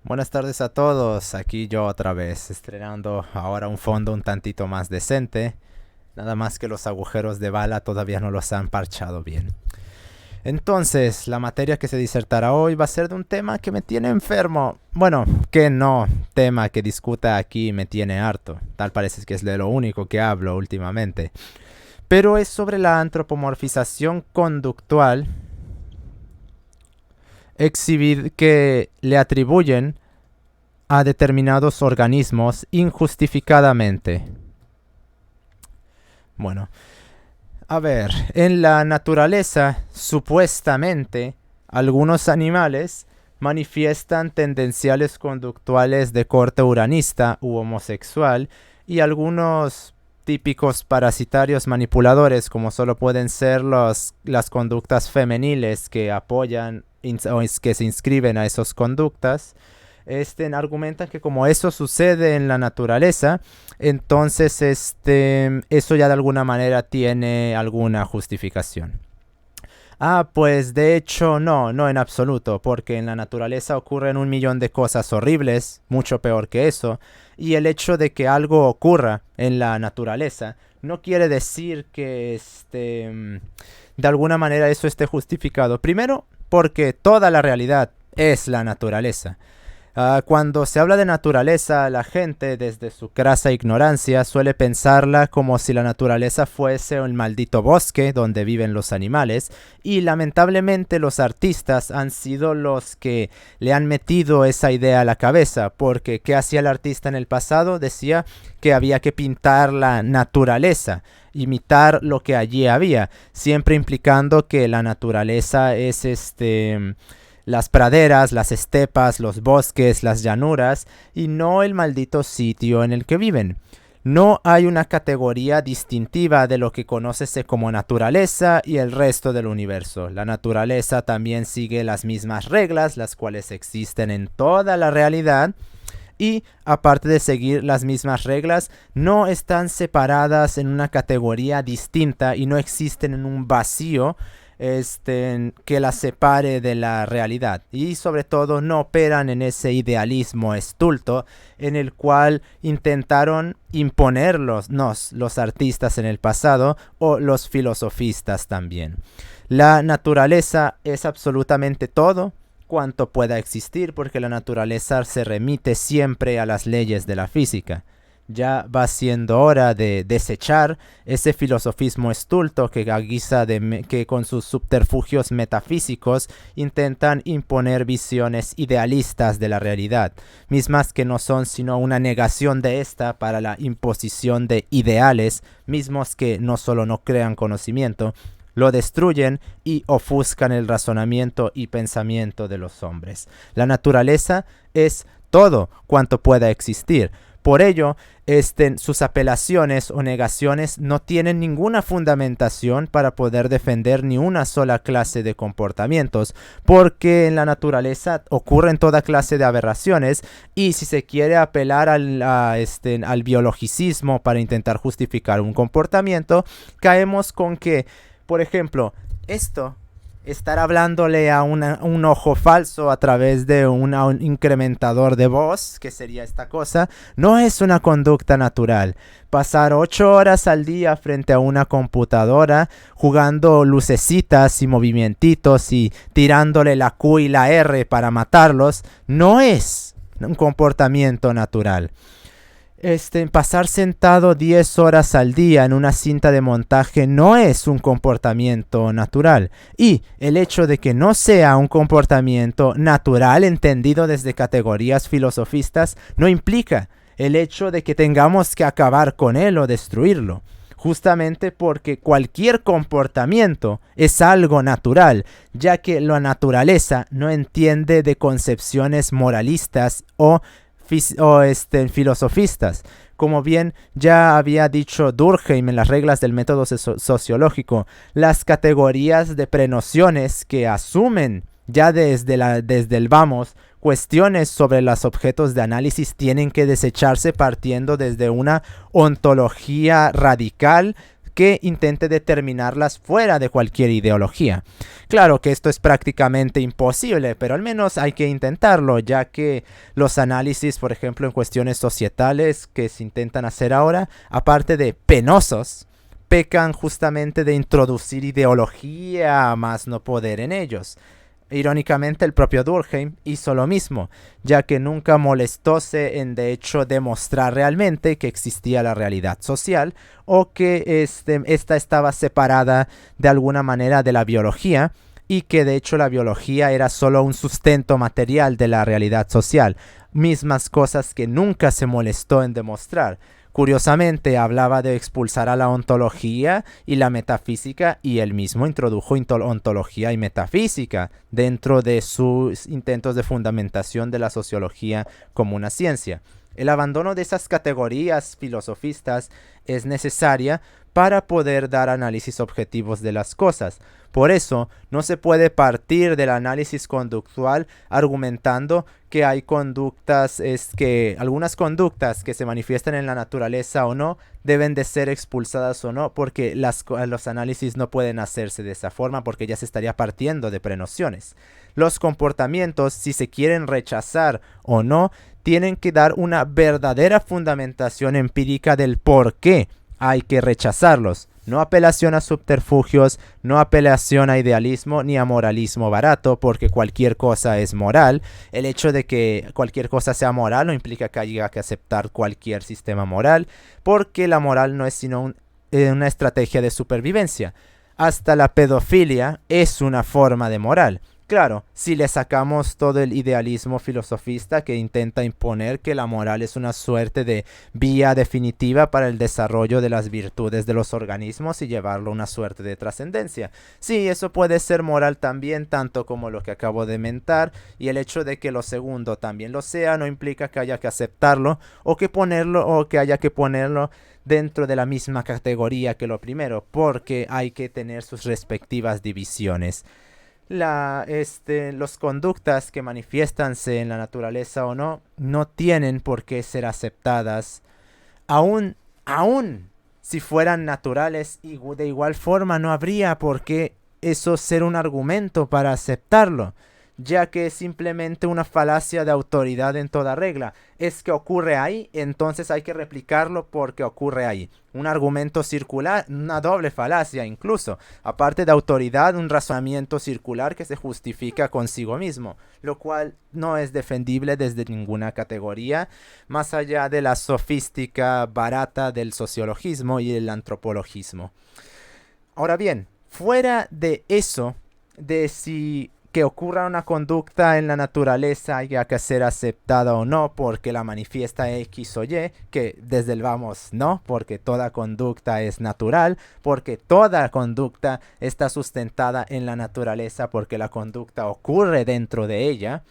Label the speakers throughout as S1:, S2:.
S1: Buenas tardes a todos, aquí yo otra vez, estrenando ahora un fondo un tantito más decente, nada más que los agujeros de bala todavía no los han parchado bien. Entonces, la materia que se disertará hoy va a ser de un tema que me tiene enfermo. Bueno, que no, tema que discuta aquí me tiene harto, tal parece que es de lo único que hablo últimamente. Pero es sobre la antropomorfización conductual que le atribuyen a determinados organismos injustificadamente. Bueno, a ver, en la naturaleza, supuestamente, algunos animales manifiestan tendenciales conductuales de corte uranista u homosexual y algunos típicos parasitarios manipuladores como solo pueden ser las conductas femeniles que apoyan o que se inscriben a esas conductas. Argumentan que como eso sucede en la naturaleza, entonces eso ya de alguna manera tiene alguna justificación. Pues de hecho no en absoluto, porque en la naturaleza ocurren un millón de cosas horribles, mucho peor que eso, y el hecho de que algo ocurra en la naturaleza no quiere decir que de alguna manera eso esté justificado. Primero, porque toda la realidad es la naturaleza. Cuando se habla de naturaleza, la gente, desde su crasa ignorancia, suele pensarla como si la naturaleza fuese un maldito bosque donde viven los animales, y lamentablemente los artistas han sido los que le han metido esa idea a la cabeza, porque ¿qué hacía el artista en el pasado? Decía que había que pintar la naturaleza, imitar lo que allí había, siempre implicando que la naturaleza es las praderas, las estepas, los bosques, las llanuras, y no el maldito sitio en el que viven. No hay una categoría distintiva de lo que conócese como naturaleza y el resto del universo. La naturaleza también sigue las mismas reglas, las cuales existen en toda la realidad, y aparte de seguir las mismas reglas, no están separadas en una categoría distinta y no existen en un vacío que las separe de la realidad, y sobre todo no operan en ese idealismo estulto en el cual intentaron imponerlos los artistas en el pasado o los filosofistas también. La naturaleza es absolutamente todo cuanto pueda existir, porque la naturaleza se remite siempre a las leyes de la física. Ya va siendo hora de desechar ese filosofismo estulto que que con sus subterfugios metafísicos intentan imponer visiones idealistas de la realidad, mismas que no son sino una negación de esta para la imposición de ideales, mismos que no solo no crean conocimiento, lo destruyen y ofuscan el razonamiento y pensamiento de los hombres. La naturaleza es todo cuanto pueda existir. Por ello, sus apelaciones o negaciones no tienen ninguna fundamentación para poder defender ni una sola clase de comportamientos, porque en la naturaleza ocurren toda clase de aberraciones, y si se quiere apelar al biologicismo para intentar justificar un comportamiento, caemos con que, por ejemplo, estar hablándole a un ojo falso a través de un incrementador de voz, que sería esta cosa, no es una conducta natural. Pasar 8 horas al día frente a una computadora, jugando lucecitas y movimientitos y tirándole la Q y la R para matarlos, no es un comportamiento natural. Pasar sentado 10 horas al día en una cinta de montaje no es un comportamiento natural. Y el hecho de que no sea un comportamiento natural entendido desde categorías filosofistas no implica el hecho de que tengamos que acabar con él o destruirlo. Justamente porque cualquier comportamiento es algo natural, ya que la naturaleza no entiende de concepciones moralistas o filosofistas. Como bien ya había dicho Durkheim en las reglas del método sociológico, las categorías de prenociones que asumen ya desde el vamos cuestiones sobre los objetos de análisis tienen que desecharse partiendo desde una ontología radical que intente determinarlas fuera de cualquier ideología. Claro que esto es prácticamente imposible, pero al menos hay que intentarlo, ya que los análisis, por ejemplo, en cuestiones societales que se intentan hacer ahora, aparte de penosos, pecan justamente de introducir ideología más no poder en ellos. Irónicamente, el propio Durkheim hizo lo mismo, ya que nunca molestóse en de hecho demostrar realmente que existía la realidad social o que esta estaba separada de alguna manera de la biología y que de hecho la biología era solo un sustento material de la realidad social, mismas cosas que nunca se molestó en demostrar. Curiosamente, hablaba de expulsar a la ontología y la metafísica y él mismo introdujo ontología y metafísica dentro de sus intentos de fundamentación de la sociología como una ciencia. El abandono de esas categorías filosofistas es necesaria para poder dar análisis objetivos de las cosas. Por eso, no se puede partir del análisis conductual argumentando que hay algunas conductas que se manifiestan en la naturaleza o no, deben de ser expulsadas o no, porque los análisis no pueden hacerse de esa forma, porque ya se estaría partiendo de prenociones. Los comportamientos, si se quieren rechazar o no, tienen que dar una verdadera fundamentación empírica del por qué hay que rechazarlos. No apelación a subterfugios, no apelación a idealismo ni a moralismo barato, porque cualquier cosa es moral. El hecho de que cualquier cosa sea moral no implica que haya que aceptar cualquier sistema moral, porque la moral no es sino una estrategia de supervivencia. Hasta la pedofilia es una forma de moral. Claro, si le sacamos todo el idealismo filosofista que intenta imponer que la moral es una suerte de vía definitiva para el desarrollo de las virtudes de los organismos y llevarlo a una suerte de trascendencia. Sí, eso puede ser moral también, tanto como lo que acabo de mentar, y el hecho de que lo segundo también lo sea no implica que haya que aceptarlo o que haya que ponerlo dentro de la misma categoría que lo primero, porque hay que tener sus respectivas divisiones. Los conductas que manifiéstanse en la naturaleza o no, no tienen por qué ser aceptadas, aún si fueran naturales, y de igual forma no habría por qué eso ser un argumento para aceptarlo, ya que es simplemente una falacia de autoridad en toda regla. Es que ocurre ahí, entonces hay que replicarlo porque ocurre ahí. Un argumento circular, una doble falacia incluso. Aparte de autoridad, un razonamiento circular que se justifica consigo mismo, lo cual no es defendible desde ninguna categoría, más allá de la sofística barata del sociologismo y el antropologismo. Ahora bien, fuera de eso, de si que ocurra una conducta en la naturaleza haya que ser aceptada o no porque la manifiesta X o Y, que desde el vamos no, porque toda conducta es natural, porque toda conducta está sustentada en la naturaleza, porque la conducta ocurre dentro de ella.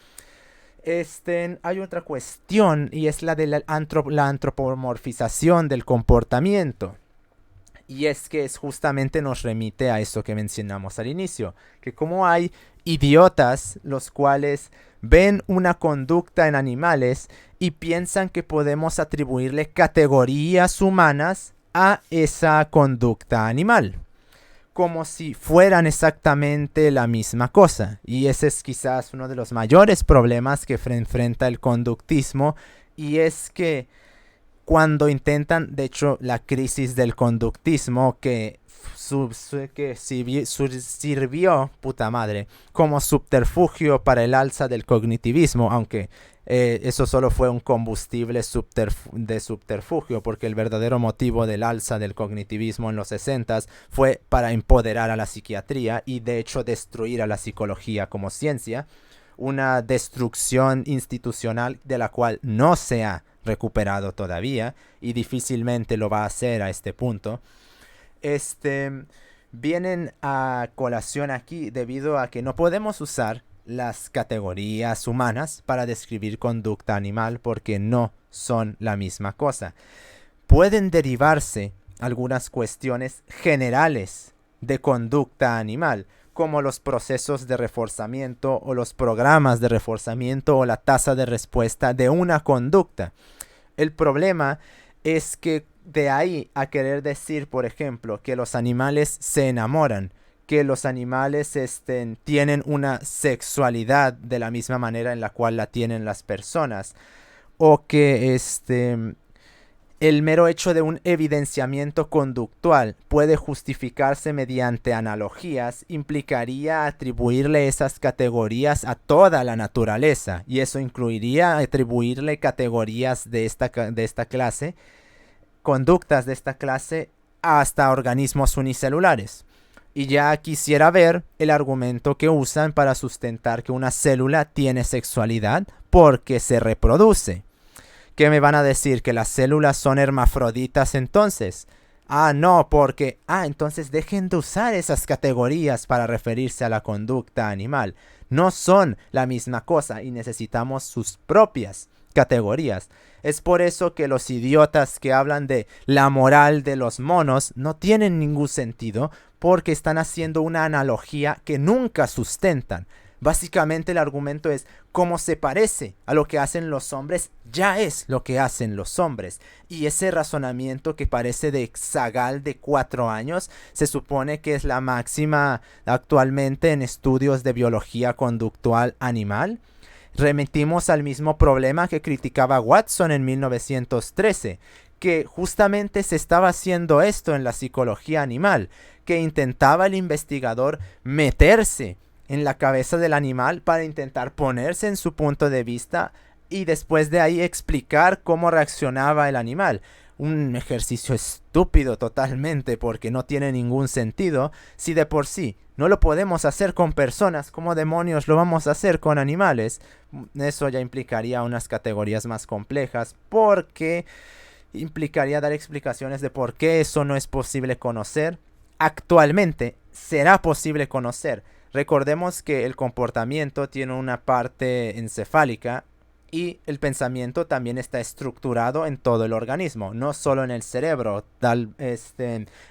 S1: Hay otra cuestión y es la de la antropomorfización del comportamiento. Y es que justamente nos remite a eso que mencionamos al inicio, que como hay idiotas los cuales ven una conducta en animales y piensan que podemos atribuirle categorías humanas a esa conducta animal, como si fueran exactamente la misma cosa. Y ese es quizás uno de los mayores problemas que enfrenta el conductismo, y es que cuando intentan, de hecho, la crisis del conductismo que sirvió, puta madre, como subterfugio para el alza del cognitivismo, aunque eso solo fue un combustible de subterfugio, porque el verdadero motivo del alza del cognitivismo en los 60s fue para empoderar a la psiquiatría y de hecho destruir a la psicología como ciencia, una destrucción institucional de la cual no se ha recuperado todavía y difícilmente lo va a hacer a este punto. Vienen a colación aquí debido a que no podemos usar las categorías humanas para describir conducta animal porque no son la misma cosa. Pueden derivarse algunas cuestiones generales de conducta animal, como los procesos de reforzamiento o los programas de reforzamiento o la tasa de respuesta de una conducta. El problema es que De ahí a querer decir, por ejemplo, que los animales se enamoran, que los animales tienen una sexualidad de la misma manera en la cual la tienen las personas, o que el mero hecho de un evidenciamiento conductual puede justificarse mediante analogías, implicaría atribuirle esas categorías a toda la naturaleza, y eso incluiría atribuirle categorías de esta clase, conductas de esta clase, hasta organismos unicelulares. Y ya quisiera ver el argumento que usan para sustentar que una célula tiene sexualidad porque se reproduce. ¿Qué me van a decir? ¿Que las células son hermafroditas entonces? Ah, no, porque... entonces dejen de usar esas categorías para referirse a la conducta animal. No son la misma cosa y necesitamos sus propias categorías. Es por eso que los idiotas que hablan de la moral de los monos no tienen ningún sentido, porque están haciendo una analogía que nunca sustentan. Básicamente el argumento es: como se parece a lo que hacen los hombres, ya es lo que hacen los hombres. Y ese razonamiento, que parece de zagal de 4 años, se supone que es la máxima actualmente en estudios de biología conductual animal. Remitimos al mismo problema que criticaba Watson en 1913, que justamente se estaba haciendo esto en la psicología animal, que intentaba el investigador meterse en la cabeza del animal para intentar ponerse en su punto de vista y después de ahí explicar cómo reaccionaba el animal. Un ejercicio estúpido totalmente, porque no tiene ningún sentido. Si de por sí no lo podemos hacer con personas, ¿cómo demonios lo vamos a hacer con animales? Eso ya implicaría unas categorías más complejas, porque implicaría dar explicaciones de por qué eso no es posible conocer. Actualmente será posible conocer. Recordemos que el comportamiento tiene una parte encefálica y el pensamiento también está estructurado en todo el organismo, no solo en el cerebro.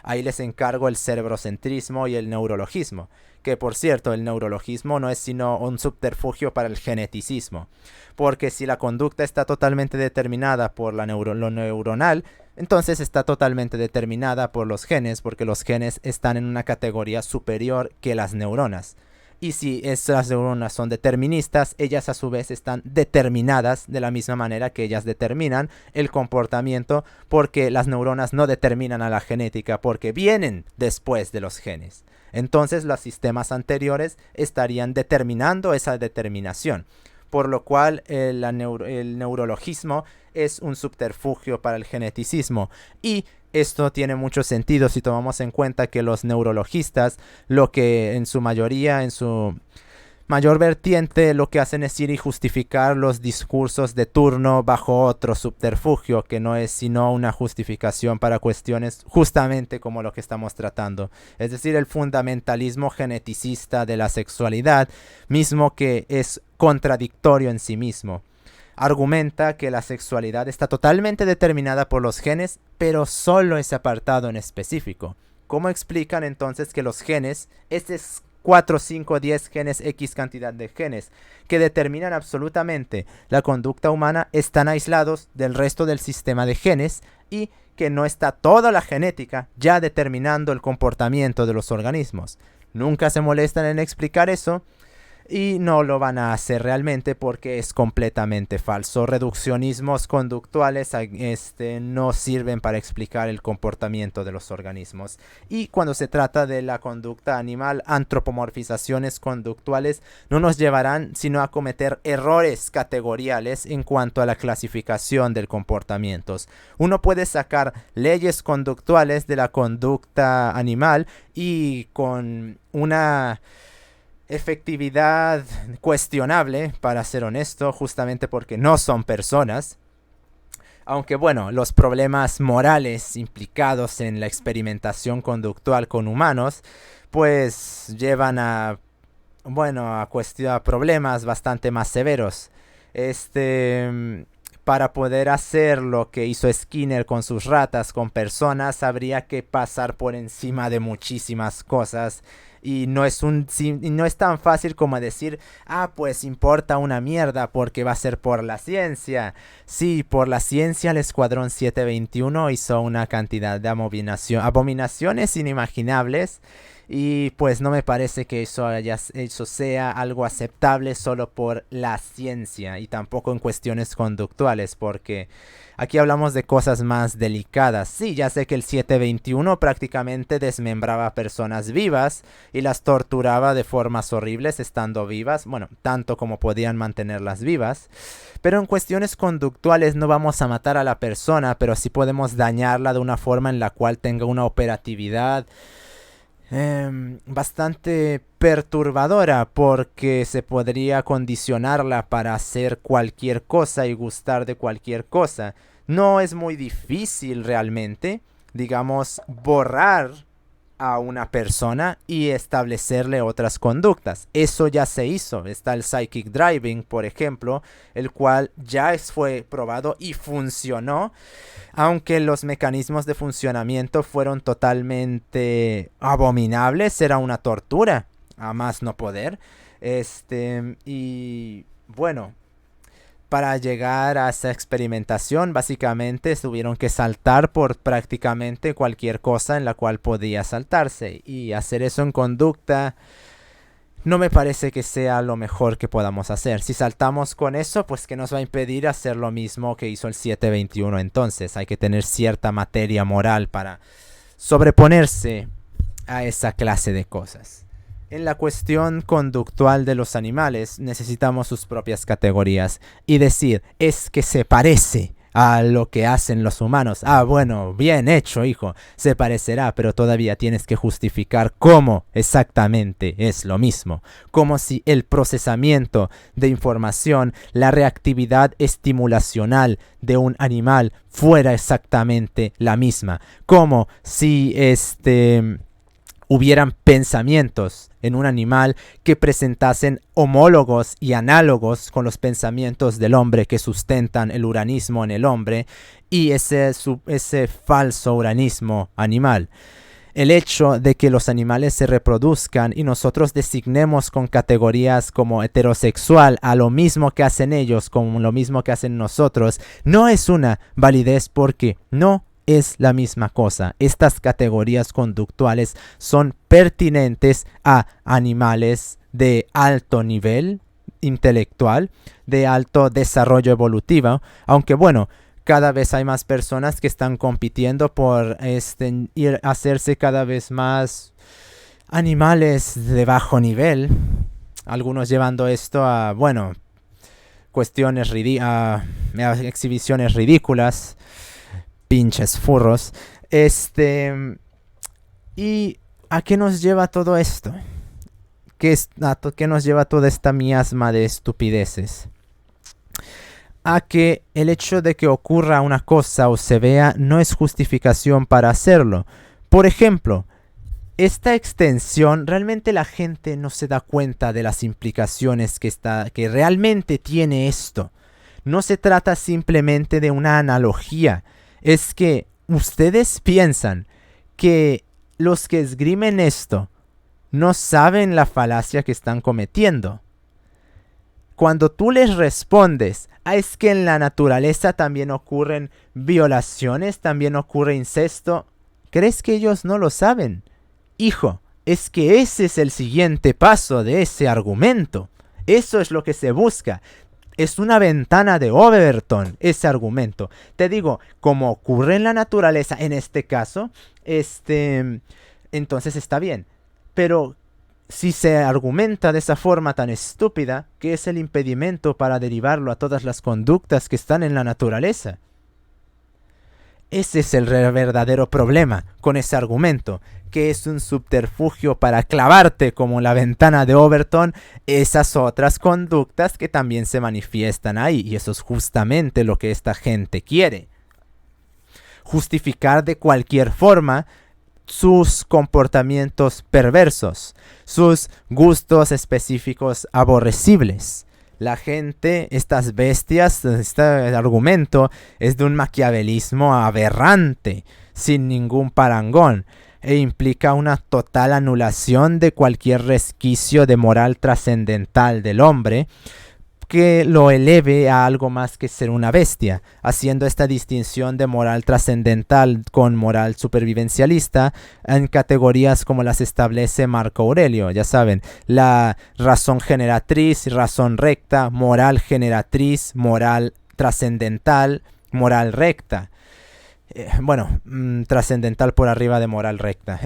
S1: Ahí les encargo el cerebrocentrismo y el neurologismo, que por cierto, el neurologismo no es sino un subterfugio para el geneticismo, porque si la conducta está totalmente determinada por lo neuronal, entonces está totalmente determinada por los genes, porque los genes están en una categoría superior que las neuronas. Y si esas neuronas son deterministas, ellas a su vez están determinadas de la misma manera que ellas determinan el comportamiento, porque las neuronas no determinan a la genética, porque vienen después de los genes. Entonces los sistemas anteriores estarían determinando esa determinación, por lo cual el neurologismo es un subterfugio para el geneticismo. Y esto tiene mucho sentido si tomamos en cuenta que los neurologistas, lo que en su mayoría, en su mayor vertiente, lo que hacen es ir y justificar los discursos de turno bajo otro subterfugio, que no es sino una justificación para cuestiones justamente como lo que estamos tratando. Es decir, el fundamentalismo geneticista de la sexualidad, mismo que es contradictorio en sí mismo. Argumenta que la sexualidad está totalmente determinada por los genes, pero solo ese apartado en específico. ¿Cómo explican entonces que los genes, 4, 5, 10 genes, X cantidad de genes, que determinan absolutamente la conducta humana, están aislados del resto del sistema de genes, y que no está toda la genética ya determinando el comportamiento de los organismos? Nunca se molestan en explicar eso, y no lo van a hacer realmente porque es completamente falso. Reduccionismos conductuales no sirven para explicar el comportamiento de los organismos. Y cuando se trata de la conducta animal, antropomorfizaciones conductuales no nos llevarán sino a cometer errores categoriales en cuanto a la clasificación del comportamiento. Uno puede sacar leyes conductuales de la conducta animal y con una efectividad cuestionable, para ser honesto, justamente porque no son personas. Aunque bueno, los problemas morales implicados en la experimentación conductual con humanos, pues llevan a problemas bastante más severos. para poder hacer lo que hizo Skinner con sus ratas, con personas, habría que pasar por encima de muchísimas cosas. Y no es tan fácil como decir, pues importa una mierda porque va a ser por la ciencia. Sí, por la ciencia el Escuadrón 721 hizo una cantidad de abominaciones inimaginables. Y pues no me parece que eso sea algo aceptable solo por la ciencia y tampoco en cuestiones conductuales, porque aquí hablamos de cosas más delicadas. Sí, ya sé que el 721 prácticamente desmembraba a personas vivas y las torturaba de formas horribles estando vivas, bueno, tanto como podían mantenerlas vivas. Pero en cuestiones conductuales no vamos a matar a la persona, pero sí podemos dañarla de una forma en la cual tenga una operatividad bastante perturbadora, porque se podría condicionarla para hacer cualquier cosa y gustar de cualquier cosa. No es muy difícil realmente, digamos, borrar a una persona y establecerle otras conductas. Eso ya se hizo. Está el psychic driving, por ejemplo, el cual ya fue probado y funcionó, aunque los mecanismos de funcionamiento fueron totalmente abominables. Era una tortura a más no poder. Y bueno, para llegar a esa experimentación, básicamente tuvieron que saltar por prácticamente cualquier cosa en la cual podía saltarse. Y hacer eso en conducta no me parece que sea lo mejor que podamos hacer. Si saltamos con eso, pues ¿qué nos va a impedir hacer lo mismo que hizo el 721? Entonces hay que tener cierta materia moral para sobreponerse a esa clase de cosas. En la cuestión conductual de los animales, necesitamos sus propias categorías y decir, es que se parece a lo que hacen los humanos. Bueno, bien hecho, hijo, se parecerá, pero todavía tienes que justificar cómo exactamente es lo mismo. Como si el procesamiento de información, la reactividad estimulacional de un animal fuera exactamente la misma. Como si hubieran pensamientos en un animal que presentasen homólogos y análogos con los pensamientos del hombre que sustentan el uranismo en el hombre y ese falso uranismo animal. El hecho de que los animales se reproduzcan y nosotros designemos con categorías como heterosexual a lo mismo que hacen ellos, como lo mismo que hacen nosotros, no es una validez porque no es la misma cosa. Estas categorías conductuales son pertinentes a animales de alto nivel intelectual, de alto desarrollo evolutivo, aunque bueno, cada vez hay más personas que están compitiendo por hacerse cada vez más animales de bajo nivel, algunos llevando esto a, bueno, cuestiones a exhibiciones ridículas. Pinches furros. ¿Y a qué nos lleva todo esto? ¿Qué nos lleva toda esta miasma de estupideces? A que el hecho de que ocurra una cosa o se vea no es justificación para hacerlo. Por ejemplo, esta extensión, realmente la gente no se da cuenta de las implicaciones que realmente tiene esto. No se trata simplemente de una analogía. Es que ustedes piensan que los que esgrimen esto no saben la falacia que están cometiendo. Cuando tú les respondes, es que en la naturaleza también ocurren violaciones, también ocurre incesto, ¿crees que ellos no lo saben? Hijo, es que ese es el siguiente paso de ese argumento. Eso es lo que se busca. Es una ventana de Overton ese argumento. Te digo, como ocurre en la naturaleza, en este caso, entonces está bien. Pero si se argumenta de esa forma tan estúpida, ¿qué es el impedimento para derivarlo a todas las conductas que están en la naturaleza? Ese es el verdadero problema con ese argumento, que es un subterfugio para clavarte como la ventana de Overton esas otras conductas que también se manifiestan ahí. Y eso es justamente lo que esta gente quiere. Justificar de cualquier forma sus comportamientos perversos, sus gustos específicos aborrecibles. La gente, estas bestias, este argumento es de un maquiavelismo aberrante, sin ningún parangón, e implica una total anulación de cualquier resquicio de moral trascendental del hombre, que lo eleve a algo más que ser una bestia, haciendo esta distinción de moral trascendental con moral supervivencialista en categorías como las establece Marco Aurelio. Ya saben, la razón generatriz, razón recta, moral generatriz, moral trascendental, moral recta. Trascendental por arriba de moral recta.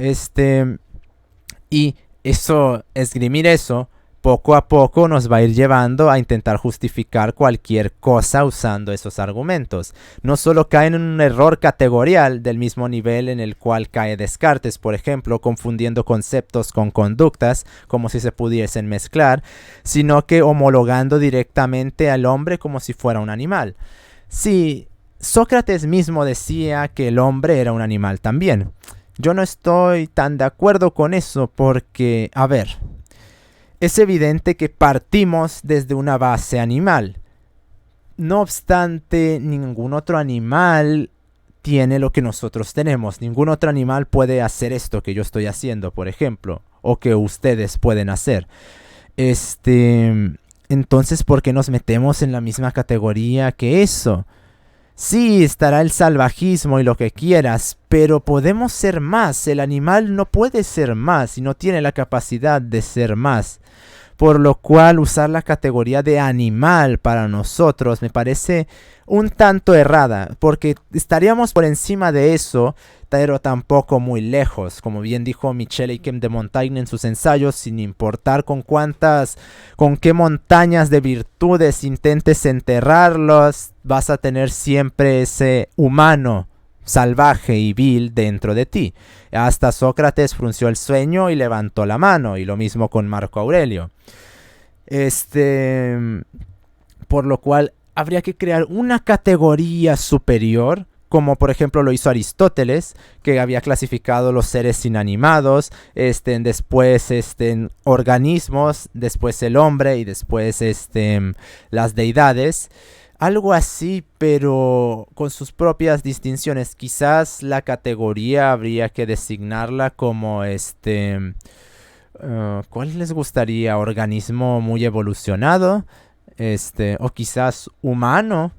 S1: Y esgrimir eso, poco a poco nos va a ir llevando a intentar justificar cualquier cosa usando esos argumentos. No solo caen en un error categorial del mismo nivel en el cual cae Descartes, por ejemplo, confundiendo conceptos con conductas, como si se pudiesen mezclar, sino que homologando directamente al hombre como si fuera un animal. Sí, Sócrates mismo decía que el hombre era un animal también. Yo no estoy tan de acuerdo con eso porque, a ver, es evidente que partimos desde una base animal. No obstante, ningún otro animal tiene lo que nosotros tenemos. Ningún otro animal puede hacer esto que yo estoy haciendo, por ejemplo, o que ustedes pueden hacer. Entonces, ¿por qué nos metemos en la misma categoría que eso? Sí, estará el salvajismo y lo que quieras, pero podemos ser más. El animal no puede ser más y no tiene la capacidad de ser más. Por lo cual usar la categoría de animal para nosotros me parece un tanto errada, porque estaríamos por encima de eso, pero tampoco muy lejos, como bien dijo Michel Eyquem de Montaigne en sus ensayos, sin importar con qué montañas de virtudes intentes enterrarlos, vas a tener siempre ese humano salvaje y vil dentro de ti. Hasta Sócrates frunció el ceño y levantó la mano, y lo mismo con Marco Aurelio. Por lo cual habría que crear una categoría superior, como por ejemplo lo hizo Aristóteles, que había clasificado los seres inanimados, después organismos, después el hombre y después las deidades. Algo así, pero con sus propias distinciones. Quizás la categoría habría que designarla como ¿cuál les gustaría? ¿Organismo muy evolucionado? O quizás humano.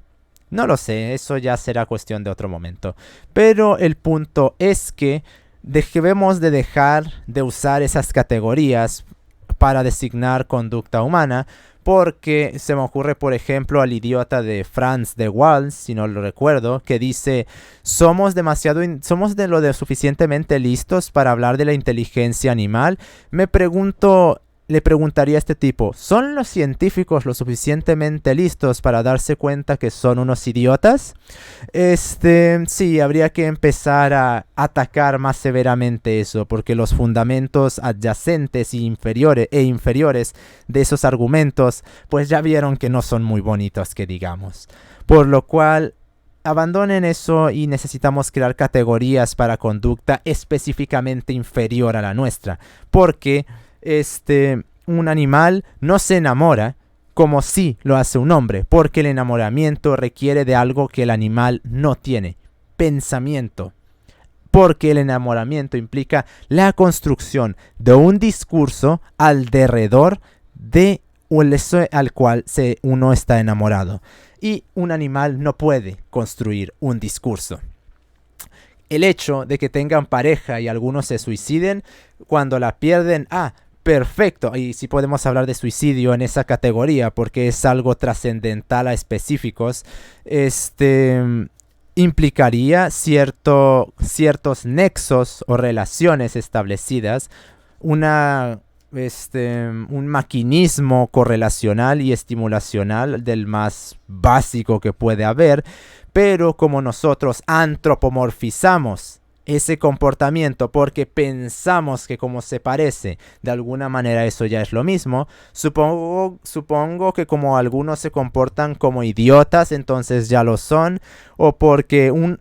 S1: No lo sé, eso ya será cuestión de otro momento. Pero el punto es que debemos de dejar de usar esas categorías para designar conducta humana, porque se me ocurre, por ejemplo, al idiota de Franz de Waal, si no lo recuerdo, que dice: somos de lo de suficientemente listos para hablar de la inteligencia animal. Le preguntaría a este tipo: ¿son los científicos lo suficientemente listos para darse cuenta que son unos idiotas? Sí, habría que empezar a atacar más severamente eso, porque los fundamentos adyacentes e inferiores de esos argumentos, pues ya vieron que no son muy bonitos, que digamos. Por lo cual, abandonen eso y necesitamos crear categorías para conducta específicamente inferior a la nuestra, porque un animal no se enamora como sí lo hace un hombre, porque el enamoramiento requiere de algo que el animal no tiene: pensamiento. Porque el enamoramiento implica la construcción de un discurso alrededor de eso al cual uno está enamorado. Y un animal no puede construir un discurso. El hecho de que tengan pareja y algunos se suiciden cuando la pierden, perfecto, y sí podemos hablar de suicidio en esa categoría porque es algo trascendental a específicos. Implicaría ciertos nexos o relaciones establecidas, un maquinismo correlacional y estimulacional del más básico que puede haber, pero como nosotros antropomorfizamos ese comportamiento porque pensamos que como se parece, de alguna manera eso ya es lo mismo, supongo que como algunos se comportan como idiotas, entonces ya lo son, o porque un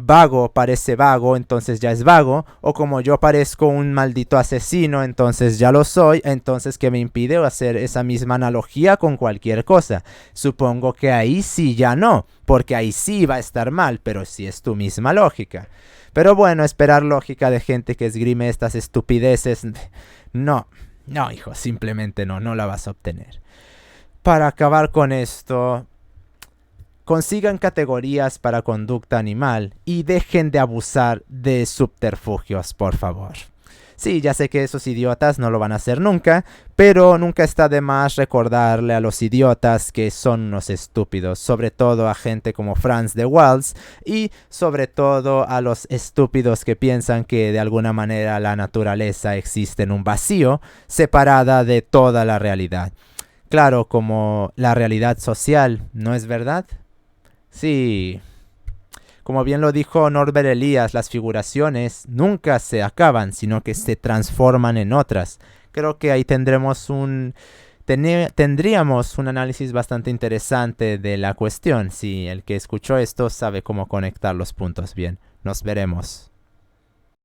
S1: vago parece vago, entonces ya es vago, o como yo parezco un maldito asesino, entonces ya lo soy, entonces ¿qué me impide hacer esa misma analogía con cualquier cosa? Supongo que ahí sí ya no, porque ahí sí va a estar mal, pero sí es tu misma lógica. Pero bueno, esperar lógica de gente que esgrime estas estupideces, no, no hijo, simplemente no, no la vas a obtener. Para acabar con esto, consigan categorías para conducta animal y dejen de abusar de subterfugios, por favor. Sí, ya sé que esos idiotas no lo van a hacer nunca, pero nunca está de más recordarle a los idiotas que son unos estúpidos, sobre todo a gente como Franz de Waals y sobre todo a los estúpidos que piensan que de alguna manera la naturaleza existe en un vacío separada de toda la realidad. Claro, como la realidad social, ¿no es verdad? Sí, como bien lo dijo Norbert Elias, las figuraciones nunca se acaban, sino que se transforman en otras. Creo que ahí tendríamos un análisis bastante interesante de la cuestión. Si el que escuchó esto sabe cómo conectar los puntos bien. Nos veremos.